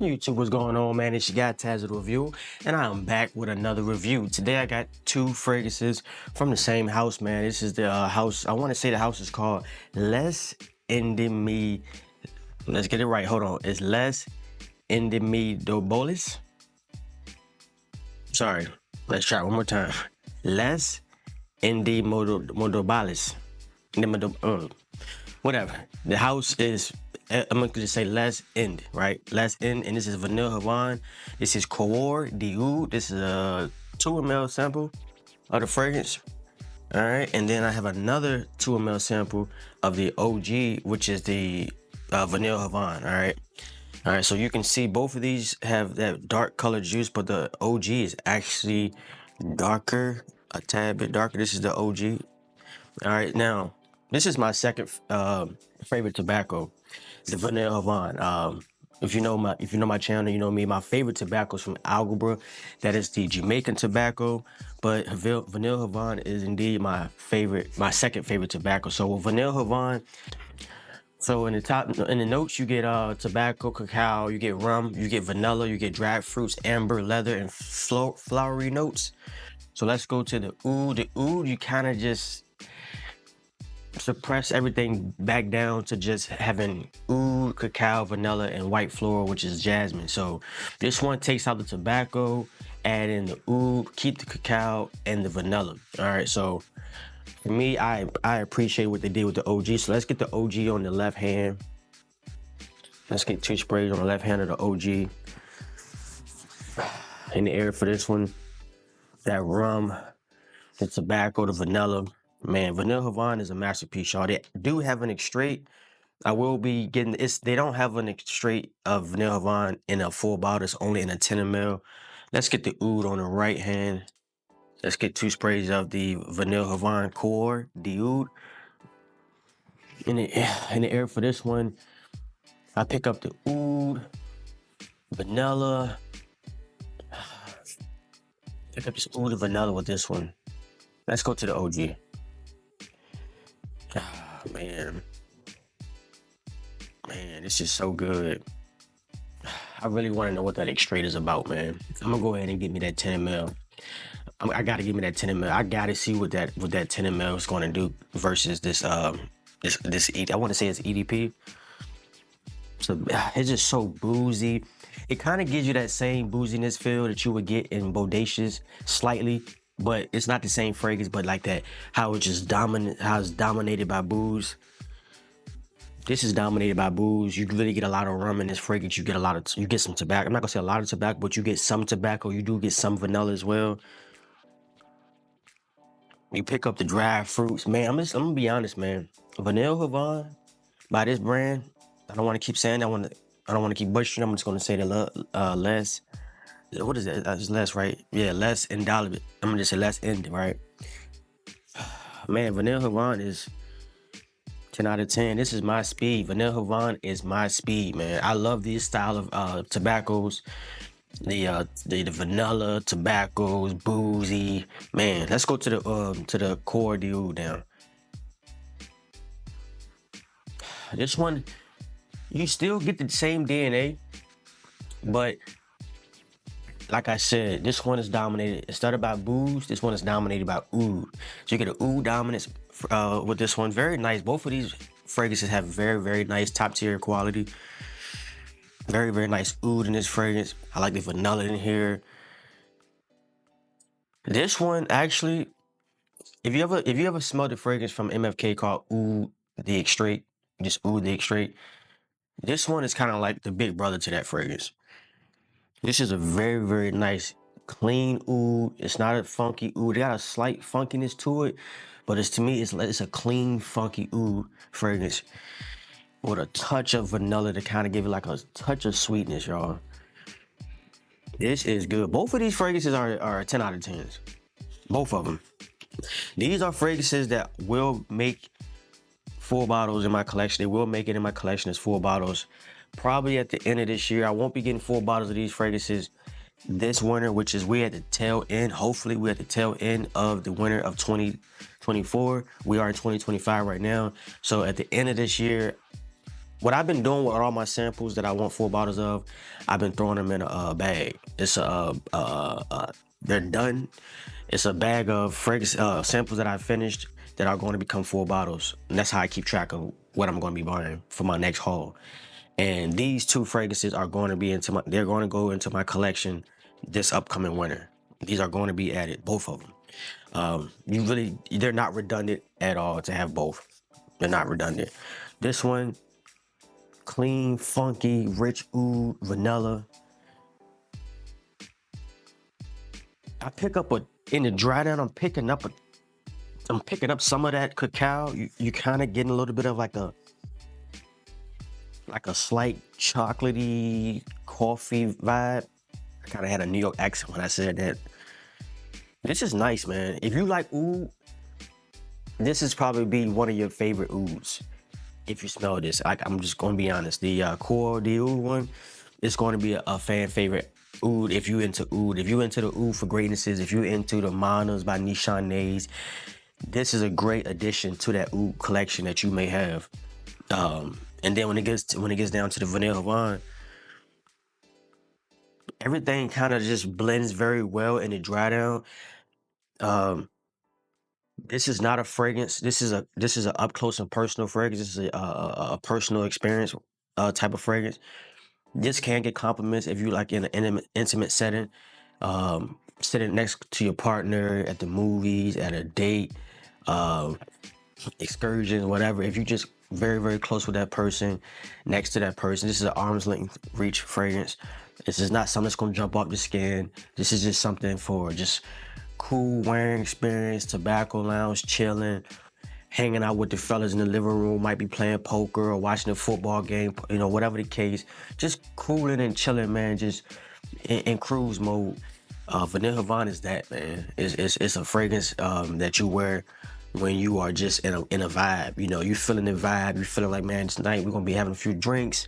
YouTube, what's going on, man? It's your guy Taz with a review, and I'm back with another review. Today I got two fragrances from the same house, man. This is the house, I want to say the house is called Les Indemodables. Let's get it right, hold on. It's Les Indemodables. Sorry, let's try it one more time. Les Indemodables. Whatever. The house is, I'm going to just say Les Indes, right? Les Indes, and this is Vanille Havane. This is Coeur de Oud. This is a 2 ml sample of the fragrance. All right, and then I have another 2 ml sample of the OG, which is the Vanille Havane. All right, so you can see both of these have that dark colored juice, but the OG is actually darker, a tad bit darker. This is the OG. All right, now this is my second favorite tobacco, the Vanille Havane. If you know my channel, you know me. My favorite tobacco is from Algebra. That is the Jamaican tobacco. But Vanille Havane is indeed my second favorite tobacco. So with Vanille Havane, so in the notes you get tobacco, cacao, you get rum, you get vanilla, you get dried fruits, amber, leather, and flowery notes. So let's go to the oud. The oud, you kind of just suppress everything back down to just having oud, cacao, vanilla, and white floral, which is jasmine. So this one takes out the tobacco, add in the oud, keep the cacao and the vanilla. All right, so for me, I appreciate what they did with the OG. So let's get the OG on the left hand. Let's get 2 sprays on the left hand of the OG. In the air for this one, that rum, the tobacco, the vanilla. Man, Vanille Havane is a masterpiece, y'all. They do have an extrait. I will be getting this. They don't have an extrait of Vanille Havane in a full bottle. It's only in a 10 ml. Let's get the oud on the right hand. Let's get 2 sprays of the Vanille Havane Coeur de Oud. In the air for this one, I pick up the oud, vanilla. Pick up this oud and vanilla with this one. Let's go to the OG. Oh, man, this is so good. I really want to know what that extrait is about, man. I'm gonna go ahead and get me that 10 ml. I gotta give me that 10 ml. I gotta see what that 10 ml is going to do versus this I want to say it's EDP. So it's just so boozy. It kind of gives you that same booziness feel that you would get in Bodacious slightly. But it's not the same fragrance, but like that, how it's just how it's dominated by booze. This is dominated by booze. You really get a lot of rum in this fragrance. You get some tobacco. I'm not gonna say a lot of tobacco, but you get some tobacco. You do get some vanilla as well. You pick up the dried fruits, man. I'm gonna be honest, man. Vanille Havane by this brand. I don't want to keep saying. I don't want to keep butchering. I'm just gonna say the less. What is it? It's Les, right? Yeah, Les Indemodables. I'm gonna just say Les Indes, right? Man, Vanille Havane is 10 out of 10. This is my speed. Vanille Havane is my speed, man. I love these style of tobaccos. The vanilla tobaccos, boozy. Man, let's go to the Coeur de Oud now. This one, you still get the same DNA, but like I said, this one is dominated. It started by booze. This one is dominated by oud. So you get an oud dominance with this one. Very nice. Both of these fragrances have very, very nice top tier quality. Very, very nice oud in this fragrance. I like the vanilla in here. This one actually, if you ever smelled the fragrance from MFK called Oud the Extrait, just Oud the Extrait, this one is kind of like the big brother to that fragrance. This is a very, very nice, clean oud. It's not a funky oud. It got a slight funkiness to it, but to me, it's a clean, funky oud fragrance with a touch of vanilla to kind of give it like a touch of sweetness, y'all. This is good. Both of these fragrances are 10 out of 10s. Both of them. These are fragrances that will make full bottles in my collection. They will make it in my collection as full bottles. Probably at the end of this year. I won't be getting full bottles of these fragrances this winter, which is we're at the tail end. Hopefully we're at the tail end of the winter of 2024. We are in 2025 right now. So at the end of this year, what I've been doing with all my samples that I want 4 bottles of, I've been throwing them in a bag. It's they're done. It's a bag of fragrance samples that I finished that are going to become 4 bottles, and that's how I keep track of what I'm going to be buying for my next haul. And these 2 fragrances are going to be they're going to go into my collection this upcoming winter. These are going to be added, both of them. They're not redundant at all to have both. They're not redundant. This one, clean, funky, rich oud, vanilla. I pick up in the dry down, I'm picking up some of that cacao. You kind of getting a little bit of like a slight chocolatey coffee vibe. I kind of had a New York accent when I said that. This is nice, man. If you like oud, this is probably be one of your favorite ouds. If you smell this, I'm just gonna be honest. The Coeur de Oud one is going to be a fan favorite oud. If you into oud, if you into the oud for greatnesses, if you into the Manas by Nishanes, this is a great addition to that oud collection that you may have. And then when it gets down to the Vanille Havane, everything kind of just blends very well in the dry down. This is not a fragrance. This is a up close and personal fragrance. This is a personal experience type of fragrance. This can get compliments if you like in an intimate setting, sitting next to your partner at the movies, at a date, excursion, whatever. If you just very, very close with that person, next to that person, this is an arm's length reach fragrance. This is not something that's gonna jump off the skin. This is just something for just cool wearing experience, tobacco lounge, chilling, hanging out with the fellas in the living room, might be playing poker or watching a football game, whatever the case. Just cooling and chilling, man, just in cruise mode. Vanille Havane is that, man. It's a fragrance that you wear when you are just in a vibe. You feeling the vibe. You feeling like, man, tonight we're gonna be having a few drinks.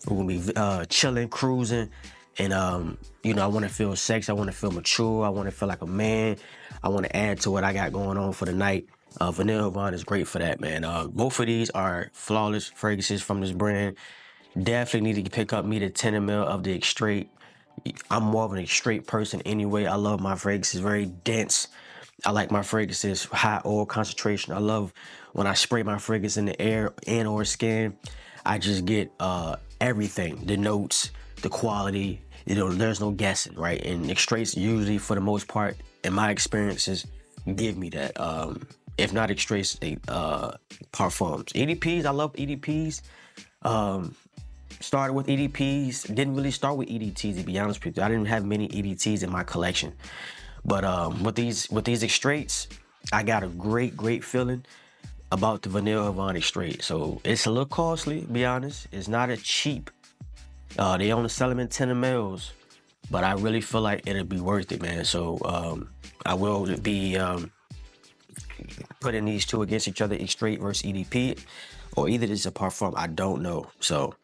We're gonna be chilling, cruising, and I want to feel sexy. I want to feel mature. I want to feel like a man. I want to add to what I got going on for the night. Vanille Havane is great for that, man. Both of these are flawless fragrances from this brand. Definitely need to pick up me the 10 ml of the Extrait. I'm more of an Extrait person anyway. I love my fragrances very dense. I like my fragrances high oil concentration. I love when I spray my fragrance in the air and or skin. I just get everything, the notes, the quality. There's no guessing, right? And Extraits usually, for the most part, in my experiences, give me that. If not Extraits, they parfums. EDPs, I love EDPs. Started with EDPs. Didn't really start with EDTs, to be honest with you. I didn't have many EDTs in my collection. But with these Extraits, I got a great feeling about the Vanille Havane Extrait. So it's a little costly, to be honest. It's not a cheap. They only sell them in 10 mls, but I really feel like it'll be worth it, man. So I will be putting these two against each other, Extrait versus EDP, or either this is a parfum. I don't know. So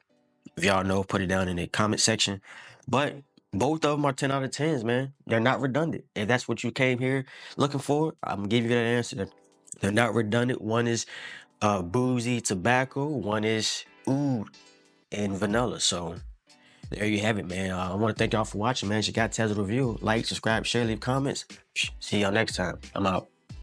if y'all know, put it down in the comment section. But both of them are 10 out of 10s, man. They're not redundant. If that's what you came here looking for, I'm gonna give you that answer. They're not redundant. One is boozy tobacco. One is oud and vanilla. So there you have it, man. I want to thank y'all for watching, man. If you got Tez's review, like, subscribe, share, leave comments. See y'all next time. I'm out.